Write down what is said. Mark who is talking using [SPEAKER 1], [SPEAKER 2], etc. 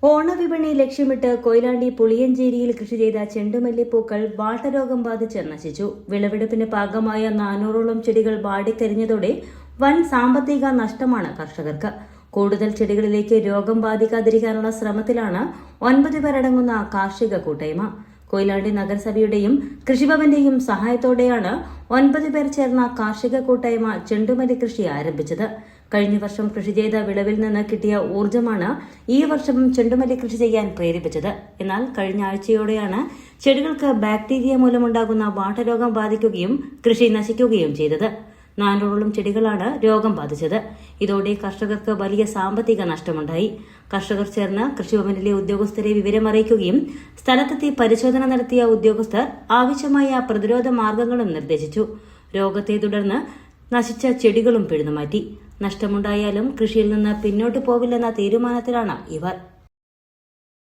[SPEAKER 1] ഓണവിപണി ലക്ഷ്യമിട്ട് കൊയിലാണ്ടി പുളിയഞ്ചേരിയിൽ കൃഷി ചെയ്ത ചെണ്ടുമല്ലിപ്പൂക്കൾ വാട്ടരോഗം ബാധിച്ച് നശിച്ചു. വിളവെടുപ്പിന് പാകമായ 400ഓളം ചെടികൾ വാടിക്കരിഞ്ഞതോടെ വൻ സാമ്പത്തിക നഷ്ടമാണ് കർഷകർക്ക്. കൂടുതൽ ചെടികളിലേക്ക് രോഗം ബാധിക്കാതിരിക്കാനുള്ള ശ്രമത്തിലാണ് 9 പേരടങ്ങുന്ന കാർഷിക കൂട്ടായ്മ. കൊയിലാണ്ടി നഗരസഭയുടെയും കൃഷിഭവന്റെയും സഹായത്തോടെയാണ് 9 പേർ ചേർന്ന കാർഷിക കൂട്ടായ്മ ചെണ്ടുമല്ലി കൃഷി ആരംഭിച്ചത്. കഴിഞ്ഞ വർഷം കൃഷി ചെയ്ത വിളവിൽ നിന്ന് കിട്ടിയ ഊർജ്ജമാണ് ഈ വർഷവും ചെണ്ടുമല്ലി കൃഷി ചെയ്യാൻ പ്രേരിപ്പിച്ചത്. എന്നാൽ കഴിഞ്ഞ ആഴ്ചയോടെയാണ് ചെടികൾക്ക് ബാക്ടീരിയ മൂലമുണ്ടാകുന്ന വാട്ടരോഗം ബാധിക്കുകയും കൃഷി നശിക്കുകയും ചെയ്തത്. 400ഓളം ചെടികളാണ് രോഗം ബാധിച്ചത്. ഇതോടെ കർഷകർക്ക് വലിയ സാമ്പത്തിക നഷ്ടമുണ്ടായി. കർഷകർ ചേർന്ന് കൃഷിഭവനിലെ ഉദ്യോഗസ്ഥരെ വിവരമറിയിക്കുകയും സ്ഥലത്തെത്തി പരിശോധന നടത്തിയ ഉദ്യോഗസ്ഥർ ആവശ്യമായ പ്രതിരോധ മാർഗങ്ങളും നിർദ്ദേശിച്ചു. രോഗത്തെ തുടർന്ന് നശിച്ച ചെടികളും പിഴുതുമാറ്റി. നഷ്ടമുണ്ടായാലും കൃഷിയിൽ നിന്ന് പിന്നോട്ടു പോവില്ലെന്ന തീരുമാനത്തിലാണ് ഇവർ.